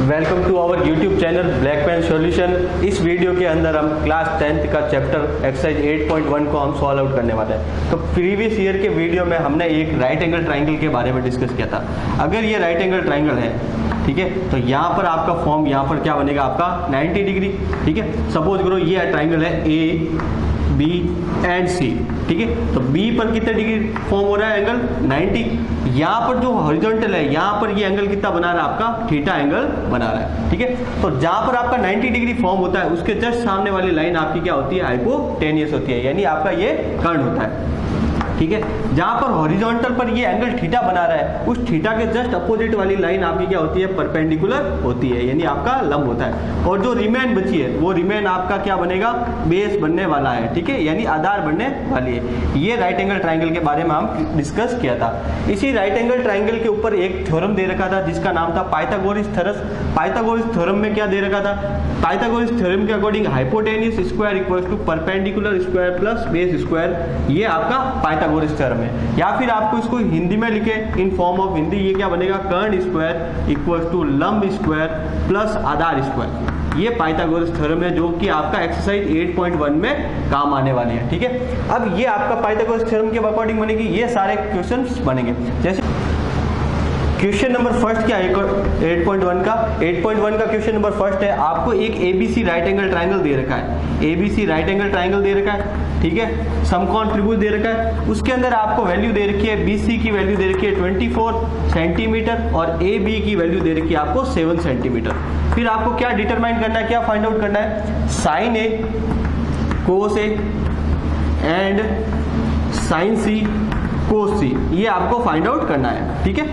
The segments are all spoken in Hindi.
Welcome to our YouTube channel black pen solution. इस वीडियो के अंदर हम क्लास 10th का चैप्टर एक्सरसाइज 8.1 को हम सॉल्व आउट करने वाले हैं। तो प्रीवियस ईयर के वीडियो में हमने एक राइट एंगल ट्राइंगल के बारे में डिस्कस किया था। अगर ये राइट एंगल ट्राइंगल है, ठीक है, तो यहाँ पर आपका फॉर्म यहाँ पर क्या बनेगा आपका 90 डिग्री। ठीक है, सपोज करो ये ट्राइंगल है ए बी एंड सी। ठीक है, तो बी पर कितने डिग्री फॉर्म हो रहा है एंगल 90। यहाँ पर जो हॉरिजॉन्टल है यहाँ पर ये एंगल कितना बना रहा है आपका थीटा एंगल बना रहा है। ठीक है, तो जहाँ पर आपका 90 डिग्री फॉर्म होता है उसके जस्ट सामने वाली लाइन आपकी क्या होती है, हाइपोटेनियस होती है, यानी आपका ये कर्ण होता है। ठीक है, जहां पर हॉरिजॉन्टल पर ये एंगल थीटा बना रहा है उस थीटा के जस्ट अपोजिट वाली लाइन आपकी क्या होती है, परपेंडिकुलर होती है, यानी आपका लंब होता है। और जो रिमेन बची है वो रिमेन आपका क्या बनेगा, बेस बनने वाला है। ठीक है, यानी आधार बनने वाली है। ये राइट एंगल ट्राइंगल के बारे में हम डिस्कस किया था। इसी राइट एंगल ट्राइंगल के ऊपर एक थ्योरम दे रखा था जिसका नाम था पाइथागोरस थ्योरम। पाइथागोरस थ्योरम में क्या दे रखा था, पाइथागोरस थ्योरम के according hypotenuse square equals to perpendicular square plus base square, ये आपका पाइथागोरस थ्योरम है। या फिर आपको इसको हिंदी में लिखे इन फॉर्म ऑफ हिंदी, ये क्या बनेगा, कर्ण स्क्वायर इक्वल्स टू लंब स्क्वायर प्लस आधार स्क्वायर। ये पाइथागोरस थ्योरम है जो कि आपका एक्सरसाइज 8.1 में काम आने वाली है। ठीक है, अब ये आपका पाइथागोरस थ्योरम के अकॉर्डिंग बनेगी, ये सारे क्वेश्चंस बनेंगे। जैसे क्वेश्चन नंबर फर्स्ट क्या है 8.1 का, 8.1 का क्वेश्चन नंबर फर्स्ट है, आपको एक एबीसी राइट एंगल ट्राइंगल दे रखा है। एबीसी राइट एंगल ट्राइंगल दे रखा है। ठीक है, समकोण त्रिभुज दे रखा है, उसके अंदर आपको वैल्यू दे रखी है, बीसी की वैल्यू दे रखी है 24 सेंटीमीटर और ए बी की वैल्यू दे रखी है आपको 7 सेंटीमीटर। फिर आपको क्या डिटरमाइन करना है, क्या फाइंड आउट करना है, sine A cos A and sine C cos C, ये आपको फाइंड आउट करना है। ठीक है,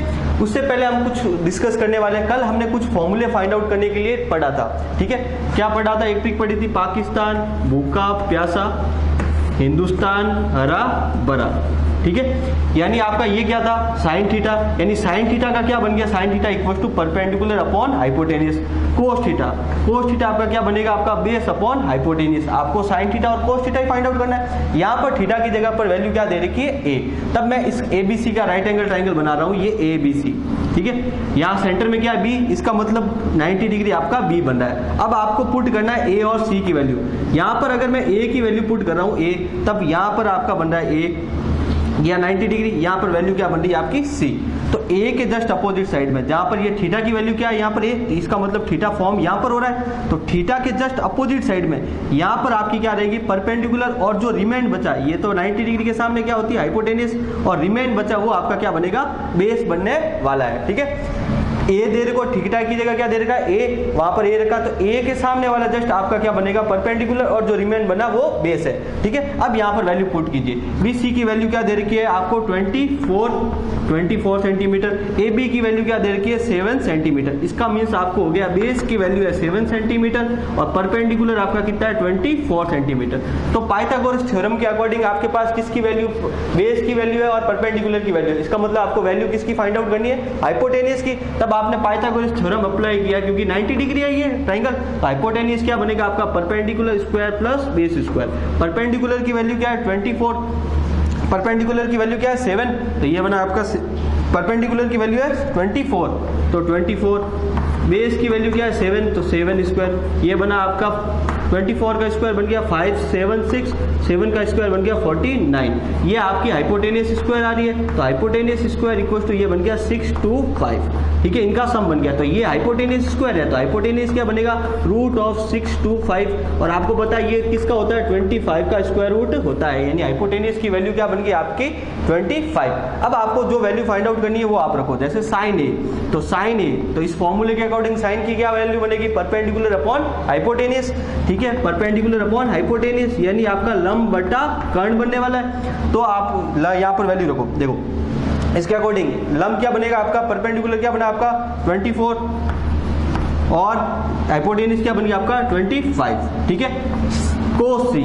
उससे पहले हम कुछ डिस्कस करने वाले हैं। कल हमने कुछ फॉर्मूले फाइंड आउट करने के लिए पढ़ा था। ठीक है, क्या पढ़ा था, एक ट्रिक पढ़ी थी, पाकिस्तान भूखा प्यासा, हिंदुस्तान हरा भरा। ठीक है, यानी आपका ये क्या था, साइन थीटा, यानी साइन थीटा का क्या बन गया, sine theta equal to perpendicular upon hypotenuse. Cos theta, cos theta आपका क्या बनेगा, आपका बेस अपॉन हाइपोटेनियस। आपको साइन थीटा और कोस थीटा ही फाइंड आउट करना है। यहाँ पर थीटा की जगह पर वैल्यू क्या दे रखी है, ए। तब मैं इस एबीसी का राइट एंगल ट्राइंगल बना रहा हूँ, ये एबीसी। ठीक है, यहाँ सेंटर में क्या है, बी, इसका मतलब 90 डिग्री आपका बी बन रहा है। अब आपको पुट करना है ए और सी की वैल्यू। यहाँ पर अगर मैं ए की वैल्यू पुट कर रहा हूँ ए, तब यहाँ पर आपका बन रहा है ए या 90 डिग्री, यहाँ पर वैल्यू क्या बन रही है आपकी सी। तो ए के जस्ट अपोजिट साइड में जहां पर ये थीटा की वैल्यू क्या है, यहाँ पर ए, इसका मतलब थीटा फॉर्म यहाँ पर हो रहा है, तो थीटा के जस्ट अपोजिट साइड में यहाँ पर आपकी क्या रहेगी, परपेंडिकुलर। और जो रिमेन बचा, ये तो 90 डिग्री के सामने क्या होती है, हाइपोटेनियस, और रिमेन बचा वो आपका क्या बनेगा, बेस बनने वाला है। ठीक है, ए दे रखो, थीटा की जगह क्या दे रखा है, ए, वहां पर ए रखा, तो ए के सामने वाला जस्ट आपका क्या बनेगा, परपेंडिकुलर, और जो रिमेन बना वो बेस है। ठीक है, अब यहाँ पर वैल्यू पुट कीजिए। बी सी की वैल्यू क्या दे रखी है आपको 24 सेंटीमीटर, ए बी की वैल्यू क्या दे रखी है 7 सेंटीमीटर। इसका मीन्स आपको हो गया बेस की वैल्यू है 7 सेंटीमीटर और परपेंडिकुलर आपका कितना है 24 सेंटीमीटर। तो पाइथागोरस थ्योरम के अकॉर्डिंग आपके पास किसकी वैल्यू, बेस की वैल्यू है और परपेंडिकुलर की वैल्यू है। इसका मतलब आपको वैल्यू किसकी फाइंड आउट करनी है, हाइपोटेनियस की। तब आपने पाइथागोरस थ्योरम अप्लाई किया क्योंकि 90 डिग्री है ये ट्राइंगल, तो हाइपोटेनियस क्या बनेगा आपका, perpendicular square plus base square. Perpendicular की वैल्यू क्या है 24, परपेंडिकुलर की वैल्यू क्या है 7, तो ये बना आपका, परपेंडिकुलर की वैल्यू है 24, तो 24, बेस की वैल्यू क्या है 7, तो 7 स्क्वायर, ये बना आपका 24 का स्क्वायर बन गया 5 7 6, 7 का स्क्वायर बन गया 49, ये आपकी हाइपोटेनियस स्क्वायर आ रही है, तो हाइपोटेनियस स्क्वायर इक्वल टू ये बन गया 625। ठीक है, इनका सम बन गया, तो ये हाइपोटेनियस स्क्वायर है, तो हाइपोटेनियस क्या बनेगा, रूट ऑफ 625, और आपको पता है ये किसका होता है 25 का स्क्वायर रूट होता है, यानी हाइपोटेनियस की वैल्यू क्या बन गई आपकी 25। अब आपको जो वैल्यू फाइंड आउट करनी है वो आप रखो, जैसे साइन ए, तो साइन ए, तो इस फॉर्मूले के अकॉर्डिंग साइन की क्या वैल्यू बनेगी, परपेंडिकुलर अपॉन हाइपोटेनियस। ठीक है, परपेंडिकुलर अपॉन हाइपोटेनियस, यानी आपका लंब बटा कर्ण बनने वाला है। तो आप यहाँ पर वैल्यू रखो, देखो इसके अकॉर्डिंग लंब क्या बनेगा आपका, परपेंडिकुलर क्या बना आपका 24 और हाइपोटेनियस क्या बन गया आपका 25। ठीक है, कोस सी,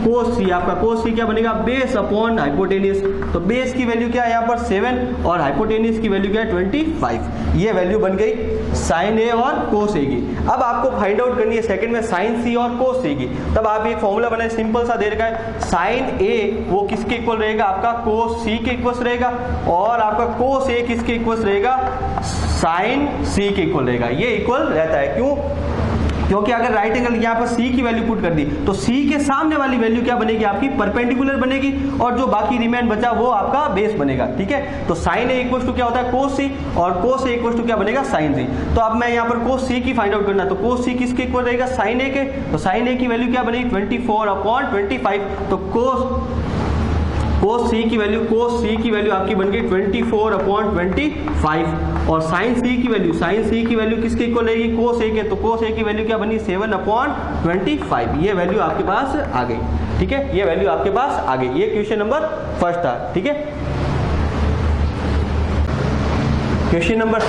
कोस सी आपका, कोस सी क्या बनेगा, बेस अपॉन हाइपोटेनियस, तो बेस की वैल्यू क्या है यहाँ पर 7 और हाइपोटेनियस की वैल्यू क्या है 25। ये वैल्यू बन गई साइन ए और कोस ए की। अब आपको फाइंड आउट करनी है सेकंड में साइन सी और कोस सी की। तब आप एक फॉर्मूला बनाए, सिंपल सा दे रखा है, साइन ए वो किसके इक्वल रहेगा, आपका कोस सी के इक्वल रहेगा, और आपका कोस ए किसके इक्वल रहेगा, साइन सी के इक्वल रहेगा। ये इक्वल रहता है, क्यों, क्योंकि अगर राइट एंगल यहाँ पर सी की वैल्यू पुट कर दी तो सी के सामने वाली वैल्यू क्या बनेगी, आपकी परपेंडिकुलर बनेगी, और जो बाकी रिमेन बचा वो आपका बेस बनेगा। ठीक है, तो साइन ए इक्वल टू क्या होता है, कोस सी, और कोस ए इक्वल टू क्या बनेगा, साइन सी। तो अब मैं यहाँ पर कोस सी की फाइंड आउट करना, तो कोस सी किसके इक्वल रहेगा, साइन ए के। तो साइन ए की वैल्यू क्या बनेगी, 24/25। तो कोस सी की वैल्यू आपकी बन गई 24/25, और साइन सी की वैल्यू किसके इक्वल रहेगी, कोस ए के। तो कोस ए की वैल्यू क्या बनी, 7/25। ये वैल्यू आपके पास आ गई। ठीक है, ये वैल्यू आपके पास आ गई। ये क्वेश्चन नंबर फर्स्ट था। ठीक है, क्वेश्चन नंबर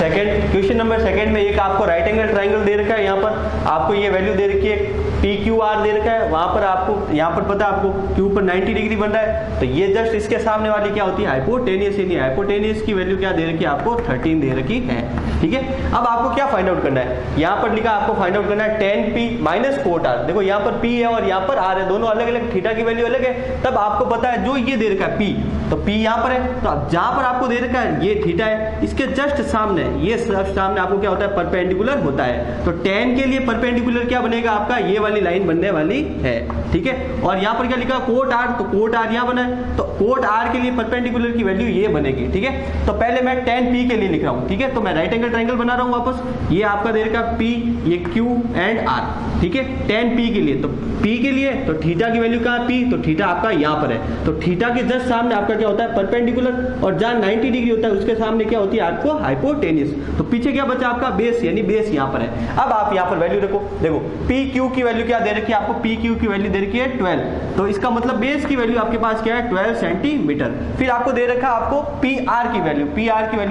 सेकंड में एक आपको राइट एंगल ट्राइंगल दे रखा है, यहाँ पर आपको ये वैल्यू दे रखी है, पी क्यू आर दे रखा है, वहां पर आपको यहाँ पर पता है आपको क्यू पर 90 डिग्री बन रहा है, तो ये जस्ट इसके सामने वाली क्या होती है, हाइपोटेनियस। यानी हाइपोटेनियस की वैल्यू क्या दे रखी है, आपको 13 दे रखी है। ठीक है, अब आपको क्या फाइंड आउट करना है, यहाँ पर लिखा आपको फाइंड आउट करना है tan p minus cot r. देखो यहाँ पर p है और यहाँ पर r है, दोनों अलग अलग, थीटा की वैल्यू अलग है। तब आपको पता है जो ये दे रखा है p, तो p यहाँ पर है, तो अब जहां पर आपको दे रखा है ये थीटा है, इसके जस्ट सामने, ये सामने आपको क्या होता है, परपेंडिकुलर होता है। तो tan के लिए परपेंडिकुलर क्या बनेगा, आपका ये वाली लाइन बनने वाली है। ठीक है, और यहाँ पर क्या लिखा कोट आर, तो कोट आर यहाँ बना है, तो कोट आर के लिए परपेंडिकुलर की वैल्यू ये बनेगी। ठीक है, तो पहले मैं tan p के लिए लिख रहा हूँ। ठीक है, तो मैं राइट एंगल ट्राइंगल बना रहा हूँ वापस, ये आपका दे रखा p, ये q एंड r। ठीक है, tan p के लिए, तो p के लिए तो थीटा की वैल्यू कहाँ, p, तो थीटा आपका यहाँ पर है, तो थीटा के जस्ट सामने आपका क्या होता है, परपेंडिकुलर, और जहाँ 90 डिग्री होता है उसके सामने क्या होती है आपको, हाइपोटेनियस। तो पीछे क्या बचा आपका, बेस, यानी बेस यहाँ पर है। अब आप यहाँ पर वैल्यू रखो, देखो पी क्यू की वैल्यू क्या दे रखी है आपको, पी क्यू की वैल्यू दे रखी है 12, तो इसका मतलब बेस की वैल्यू आपके पास क्या है, 12 सेंटीमीटर। फिर आपको दे रखा आपको पी आर की वैल्यू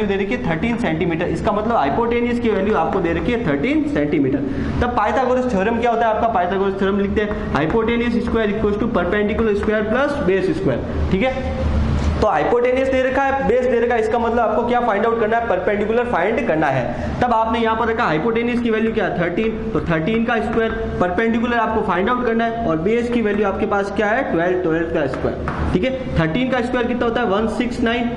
दे रखी है 13 सेंटीमीटर, इसका मतलब हाइपोटेनियस की वैल्यू आपको दे रखी है 13 सेंटीमीटर। तब पाइथागोरस थ्योरम क्या होता है आपका, पाइथागोरस थ्योरम लिखते हैं, hypotenuse square equals to perpendicular square plus base square. ठीक है, तो हाइपोटेनियस दे रखा है, बेस दे रखा है, इसका मतलब आपको क्या फाइंड आउट करना है, परपेंडिकुलर फाइंड करना है। तब आपने यहाँ पर रखा हाइपोटेनियस की वैल्यू क्या है, 13, तो 13 का स्क्वायर, परपेंडिकुलर आपको फाइंड आउट करना है, और बेस की वैल्यू आपके पास क्या है, 12 का स्क्वायर। ठीक है, 13 का स्क्वायर कितना होता है, 169,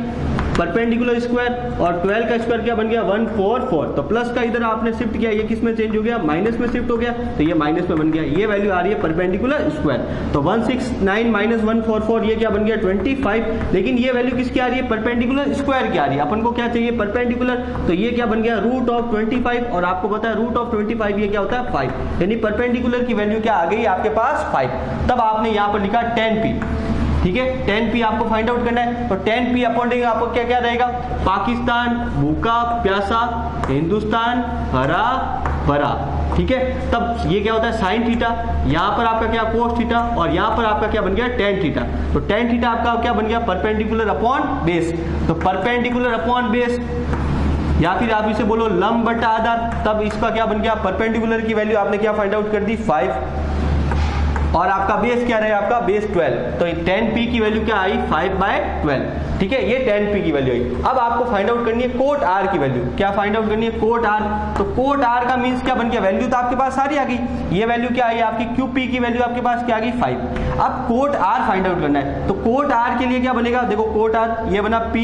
परपेंडिकुलर स्क्वायर, और 12 का स्क्वायर क्या बन गया, 144। तो प्लस का इधर आपने शिफ्ट किया, ये किस में चेंज हो गया, माइनस में शिफ्ट हो गया, तो ये माइनस में बन गया। ये वैल्यू आ रही है परपेंडिकुलर स्क्वायर, तो 169 माइनस 144 ये क्या बन गया, 25। लेकिन ये वैल्यू किसकी आ रही है, परपेंडिकुलर स्क्वायर की आ रही है। अपन को क्या चाहिए, परपेंडिकुलर, तो ये क्या बन गया, रूट ऑफ 25, और आपको पता है रूट ऑफ 25 ये क्या होता है, 5, यानी परपेंडिकुलर की वैल्यू क्या आ गई आपके पास, 5। तब आपने यहाँ पर लिखा tan p। ठीक है, tan p आपको फाइंड आउट करना है, तो tan p अपॉन आपको क्या क्या रहेगा, पाकिस्तान भूखा प्यासा, हिंदुस्तान हरा भरा। ठीक है, तब ये क्या होता है, साइन थीटा, यहाँ पर आपका क्या कोस थीटा, और यहाँ पर आपका क्या बन गया, tan थीटा। तो tan थीटा आपका क्या बन गया, परपेंडिकुलर अपॉन बेस। तो परपेंडिकुलर अपॉन बेस, या फिर आप इसे बोलो लंब बटा आधार, तब इसका क्या बन गया, परपेंडिकुलर की वैल्यू आपने क्या फाइंड आउट कर दी, 5, और आपका बेस क्या रहेगा, आपका बेस 12, तो tan p की वैल्यू क्या आई, 5/12। ठीक है, ये tan p की वैल्यू आई। अब आपको फाइंड आउट करनी है कोट r की वैल्यू, क्या फाइंड आउट करनी है, कोट r। तो कोट r का मींस क्या बन गया, वैल्यू तो आपके पास सारी आ गई, ये वैल्यू क्या आई आपकी, QP की वैल्यू आपके पास क्या आ गई, 5। अब कोट r फाइंड आउट करना है, तो कोट r के लिए क्या बनेगा, देखो कोट r ये बना p,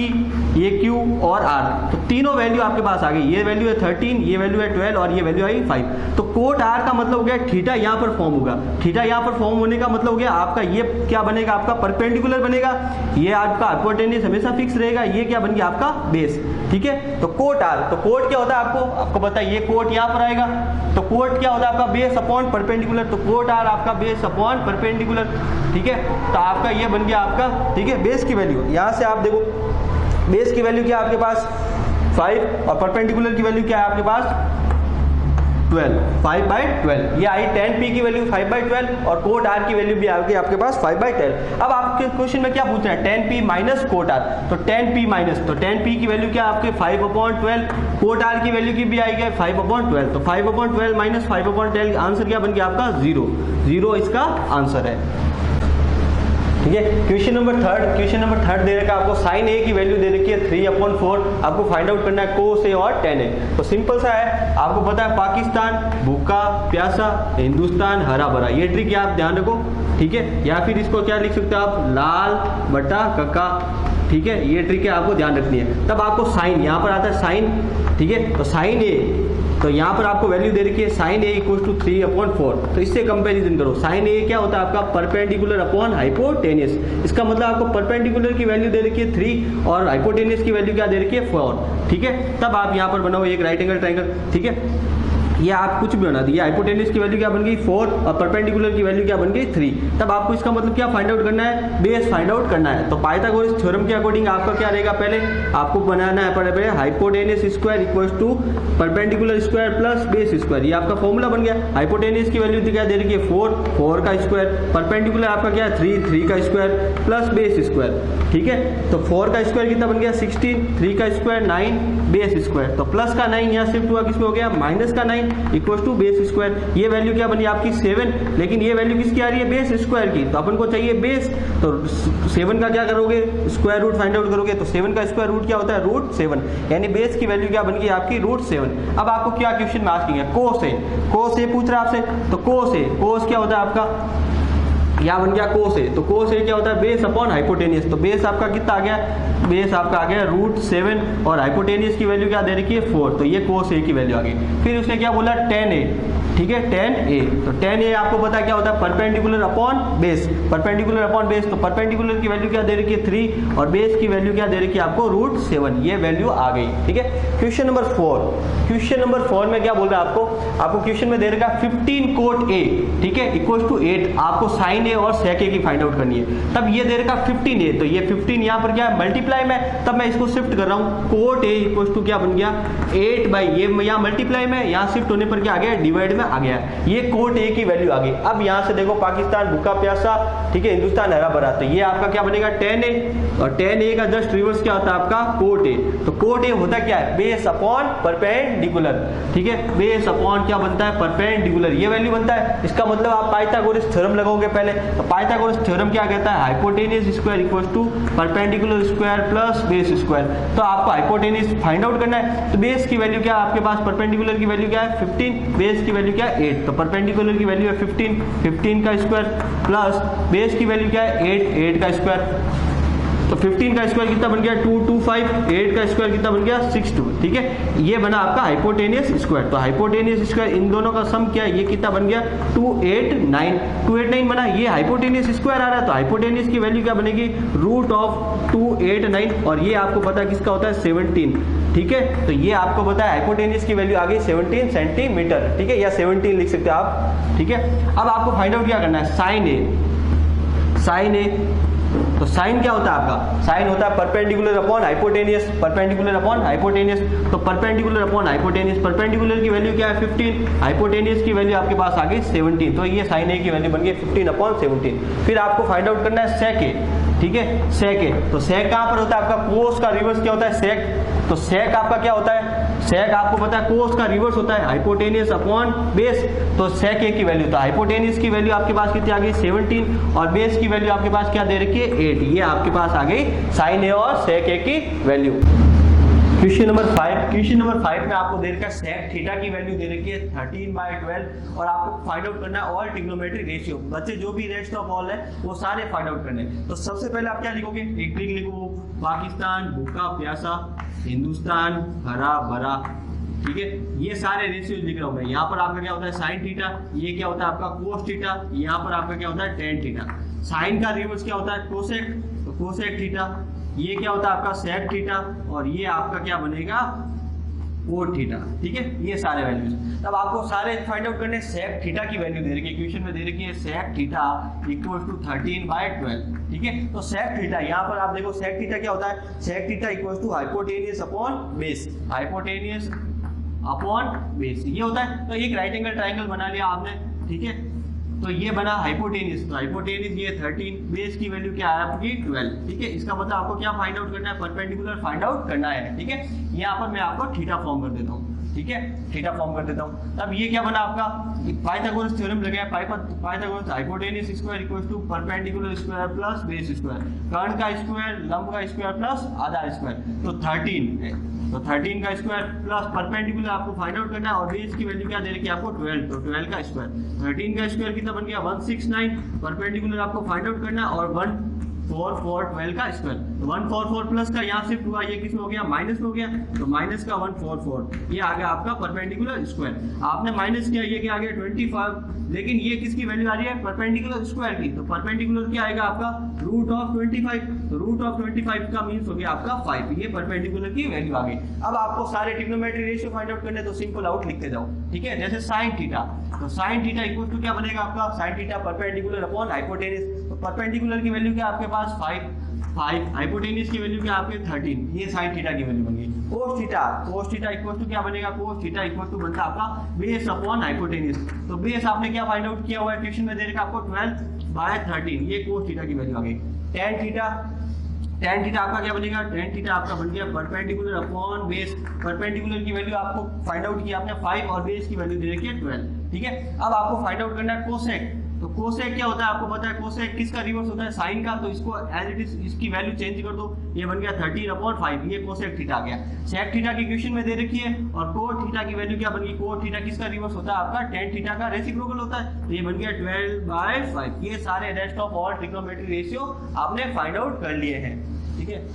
ये q और r, तो तीनों वैल्यू आपके पास आ गई, ये वैल्यू है 13, ये वैल्यू है 12, और ये वैल्यू आई 5। तो कोट r का मतलब हो गया थीटा यहाँ पर फॉर्म होगा, थीटा यहाँ पर फॉर्म होने का मतलब हो गया आपका ये क्या बनेगा, आपका परपेंडिकुलर बनेगा, ये आपका हाइपोटेन्यूस हमेशा फिक्स रहेगा, ये क्या बन गया आपका बेस। ठीक है, तो कोट r, तो कोट क्या होता है आपको पता है, ये कोट यहाँ पर आएगा, तो कोट क्या होता है आपका, बेस अपॉन परपेंडिकुलर, तो कोट r आपका बेस अपॉन परपेंडिकुलर। ठीक है, तो आपका ये बन गया आपका, ठीक है, बेस की वैल्यू, यहाँ से आप देखो बेस की वैल्यू क्या है आपके पास 5, और परपेंडिकुलर की वैल्यू क्या है आपके पास 12, 5/12। ये आई tan p की वैल्यू 5/12, और कोट r की वैल्यू भी आ गई आपके पास 5/12। अब आपके क्वेश्चन में क्या पूछ रहे हैं, tan p minus coat r, तो tan p माइनस, तो tan p की वैल्यू क्या आपके 5/12, कोट r की वैल्यू की भी आएगी 5/12, तो 5/12 माइनस 5/12 आंसर क्या बन गया आपका 0 इसका आंसर है। ठीक है। क्वेश्चन नंबर थर्ड दे रखा है आपको साइन ए की वैल्यू दे रखी है 3/4, आपको फाइंड आउट करना है कोस ए और tan ए। तो सिंपल सा है, आपको पता है पाकिस्तान भूखा प्यासा, हिंदुस्तान हरा भरा, ये ट्रिक आप ध्यान रखो, ठीक है। या फिर इसको क्या लिख सकते हो आप, लाल बटा कक्का, ठीक है, ये ट्रिक है आपको ध्यान रखनी है। तब आपको साइन, यहाँ पर आता है साइन, ठीक है, तो साइन ए, तो यहाँ पर आपको वैल्यू दे रखी है साइन ए इक्वल टू 3/4, तो इससे कंपैरिजन करो। साइन ए क्या होता है आपका, परपेंडिकुलर अपॉन हाइपोटेनियस, इसका मतलब आपको परपेंडिकुलर की वैल्यू दे रखी है 3 और हाइपोटेनियस की वैल्यू क्या दे रखी है 4, ठीक है। तब आप यहाँ पर बनाओ एक राइट एंगल ट्रायंगल, ठीक है, ये आप कुछ भी बना दिए, हाइपोटेनियस की वैल्यू क्या बन गई 4 और परपेंडिकुलर की वैल्यू क्या बन गई 3। तब आपको इसका मतलब क्या फाइंड आउट करना है, बेस फाइंड आउट करना है। तो पाइथागोरस थ्योरम के अकॉर्डिंग आपका क्या रहेगा, पहले आपको बनाना है पहले hypotenuse square equals to perpendicular square plus base square, ये आपका फॉर्मूला बन गया। हाइपोटेनियस की वैल्यू क्या दे रखी है 4 का स्क्वायर, परपेंडिकुलर आपका क्या है 3 का स्क्वायर प्लस बेस स्क्वायर, ठीक है। तो 4 का स्क्वायर कितना बन गया 16, 3 का स्क्वायर 9, बेस स्क्वायर, तो प्लस का 9 यहाँ शिफ्ट हुआ किसमें हो गया माइनस का 9 इक्वल टू बेस स्क्वायर। ये वैल्यू क्या बनी आपकी 7, लेकिन ये वैल्यू किसकी आ रही है बेस स्क्वायर की, तो अपन को चाहिए बेस, तो 7 का क्या करोगे स्क्वायर रूट फाइंड आउट करोगे, तो 7 का स्क्वायर रूट क्या होता है √7, यानी बेस की वैल्यू क्या बन गई आपकी √7। अब आपको क्या क्वेश्चन में आस्किंग है, कोस ए पूछ रहा है आपसे, तो कोस क्या होता है आपका, यहाँ बन गया कोस ए, तो कोस ए क्या होता है बेस अपॉन हाइपोटेनियस, तो बेस आपका कितना आ गया, बेस आपका आ गया √7 और हाइपोटेनियस की वैल्यू क्या दे रखी है 4, तो ये कोस ए की वैल्यू आ गई। फिर उसने क्या बोला tan ए, ठीक है, tan ए, तो tan ए आपको पता है क्या होता है perpendicular upon base, perpendicular upon base, तो परपेंडिकुलर की वैल्यू क्या दे रखी है 3 और बेस की वैल्यू क्या दे रखी है आपको √7, ये वैल्यू आ गई, ठीक है। क्वेश्चन नंबर 4 में क्या बोल रहा है आपको क्वेश्चन में दे रखा है 15 cot a, ठीक है, इक्वल टू 8, आपको साइन ए और सेक ए की फाइंड आउट करनी है। तब ये दे रखा 15 a, तो ये 15 यहाँ पर क्या है मल्टीप्लाई में, तब मैं इसको शिफ्ट कर रहा हूँ, cot a इक्वल टू क्या बन गया 8 बाई, ये यहाँ मल्टीप्लाई में, यहाँ शिफ्ट होने पर क्या आ गया डिवाइड में आ गया, ये cot a की वैल्यू आ गई। अब यहाँ से देखो पाकिस्तान भूखा प्यासा, ठीक है, हिंदुस्तान हरा भरा, तो ये आपका क्या बनेगा tan a, और tan a का जस्ट रिवर्स क्या होता है आपका cot a, तो cot a होता क्या है बेस अपॉन परपेंडिकुलर, ठीक है, बेस अपॉन क्या बनता है परपेंडिकुलर, ये वैल्यू बनता है। इसका मतलब आप पाइथागोरस थ्योरम लगाओगे पहले, तो पाइथागोरस थ्योरम क्या कहता है hypotenuse square equal to perpendicular square plus base square, तो आपको हाइपोटेनियस फाइंड आउट करना है। तो बेस की वैल्यू क्या है आपके पास, परपेंडिकुलर की वैल्यू क्या है 15, बेस की वैल्यू क्या है 8, तो परपेंडिकुलर की वैल्यू है 15 का स्क्वायर प्लस बेस की वैल्यू क्या है 8 का स्क्वायर, तो 15 का स्क्वायर कितना बन गया 225, 8 का स्क्वायर कितना बन गया 62, ठीक है, ये बना आपका हाइपोटेनियस स्क्वायर। तो हाइपोटेनियस स्क्वायर इन दोनों का सम क्या है, ये कितना बन गया 289 बना, ये हाइपोटेनियस स्क्वायर आ रहा है, तो हाइपोटेनियस की वैल्यू क्या बनेगी √289, और ये आपको पता है किसका होता है 17, ठीक है, तो ये आपको पता है हाइपोटेनियस की वैल्यू आ गई 17 सेंटीमीटर, ठीक है, या 17 लिख सकते हो आप, ठीक है। अब आपको फाइंड आउट क्या करना है साइन ए, तो साइन क्या होता है आपका, साइन होता है perpendicular upon hypotenuse, perpendicular upon hypotenuse, तो परपेंडिकुलर अपॉन हाइपोटेनियस, परपेंडिकुलर की वैल्यू क्या है 15, हाइपोटेनियस की वैल्यू आपके पास आ गई 17, तो ये साइन ए की वैल्यू बन गई 15/17। फिर आपको फाइंड आउट करना है सेक ए, ठीक है, सेक ए, तो सेक कहां पर होता है आपका कोस का रिवर्स क्या होता है सेक, तो सेक आपका क्या होता है, सेक आपको पता है कोस का रिवर्स होता है हाइपोटेनियस अपॉन बेस, तो सेक ए की वैल्यू, तो हाइपोटेनियस की वैल्यू आपके पास कितनी आ गई 17 और बेस की वैल्यू आपके पास क्या दे रखी है 8, ये आपके पास आ गई साइन ए और सेक ए की वैल्यू। क्वेश्चन नंबर 5 में आपको दे रखा है सेक थीटा की वैल्यू दे रखी है 13/12 और आपको फाइंड आउट करना है ऑल ट्रिग्नोमेट्रिक रेशियो, बच्चे जो भी रेशियो ऑफ ऑल है वो सारे फाइंड आउट करने हैं। तो सबसे पहले आप क्या लिखोगे, एक ट्रिक लिखो, पाकिस्तान भूखा प्यासा, हिंदुस्तान हरा भरा, ठीक है, ये सारे रेशियोज लिख रहा हूं मैं। यहाँ पर आपका क्या होता है साइन थीटा, ये क्या होता है आपका कोस थीटा, यहाँ पर आपका क्या होता है टेन थीटा, साइन का रिवर्स क्या होता है कोसेक, तो कोसेक थीटा, ये क्या होता है आपका सेक थीटा, और ये आपका क्या बनेगा कोट थीटा, ठीक है, ये सारे वैल्यूज। तब आपको सारे फाइंड आउट करने, सेक थीटा की वैल्यू दे रखी है, क्वेश्चन में दे रखी है सेक थीटा इक्वल टू 13/12, ठीक है। तो सेक थीटा यहाँ पर आप देखो, सेक थीटा क्या होता है, sec theta equal to hypotenuse upon base, hypotenuse upon base, ये होता है। तो एक राइट एंगल ट्राइंगल बना लिया आपने, ठीक है, तो ये बना हाइपोटेनियस, तो हाइपोटेनियस ये 13, बेस की वैल्यू क्या है आपकी 12, ठीक है। इसका मतलब आपको क्या फाइंड आउट करना है, परपेंडिकुलर फाइंड आउट करना है, ठीक है। यहाँ पर मैं आपको थीटा फॉर्म कर देता हूँ, ठीक है, थीटा फॉर्म कर देता हूँ। अब ये क्या बना आपका, पाइथागोरस थ्योरम लगा है, Pythagoras hypotenuse square equals to perpendicular square plus base square, कर्ण का स्क्वायर लंब का स्क्वायर प्लस आधा स्क्वायर, तो 13 है, तो 13 का स्क्वायर प्लस परपेंडिकुलर आपको फाइंड आउट करना है और बेस की वैल्यू क्या दे रखी है आपको 12, तो 12 का स्क्वायर, 13 का स्क्वायर कितना बन गया 169, परपेंडिकुलर आपको फाइंड आउट करना है और 144 12 का स्क्वायर, तो 144 प्लस का यहाँ शिफ्ट हुआ, ये किस में हो गया माइनस में हो गया, तो माइनस का 144 ये आ गया आपका परपेंडिकुलर स्क्वायर। आपने माइनस किया, ये क्या आ गया 25, लेकिन ये किसकी वैल्यू आ रही है परपेंडिकुलर स्क्वायर की, तो परपेंडिकुलर क्या आएगा आपका रूट ऑफ 25, तो रूट ऑफ 25 का मीन्स हो गया आपका 5, ये परपेंडिकुलर की वैल्यू आ गई। अब आपको सारे ट्रिग्नोमेट्री रेशियो फाइंड आउट करने, तो सिंपल आउट लिखते जाओ, ठीक है। जैसे साइन थीटा, तो साइन थीटा इक्वल टू क्या बनेगा आपका, sine theta perpendicular upon hypotenuse, तो परपेंडिकुलर की वैल्यू क्या आपके पास 5, हाइपोटेनस की वैल्यू क्या आपके 13, ये साइन थीटा की वैल्यू बन गई। कोस थीटा इक्वल टू क्या बनेगा, कोस थीटा इक्वल टू बनता आपका बेस अपॉन हाइपोटेनस, तो बेस आपने क्या फाइंड आउट किया हुआ है, क्वेश्चन में दे रखा आपको 12/13, ये कोस थीटा की वैल्यू आ गई। टेन थीटा आपका क्या बनेगा, टेन थीटा आपका बन गया परपेंडिकुलर अपॉन बेस, परपेंडिकुलर की वैल्यू आपको फाइंड आउट किया आपने 5 और बेस की वैल्यू दे रखी है 12, ठीक है। अब आपको फाइंड आउट करना है कोसेक, तो कोसेक क्या होता है आपको पता है, कोसेक किसका रिवर्स होता है साइन का, तो इसको एज इट इज इसकी वैल्यू चेंज कर दो, ये बन गया 13/5, ये कोसेक थीटा आ गया। सेक थीटा की क्वेश्चन में दे रखी है और कोट थीटा की वैल्यू क्या बन गई, कोट थीटा किसका रिवर्स होता है आपका टेन थीटा का रेसिप्रोकल होता है, तो ये बन गया 12/5। ये सारे rest of all trigonometry ratio आपने फाइंड आउट कर लिए हैं, ठीक है।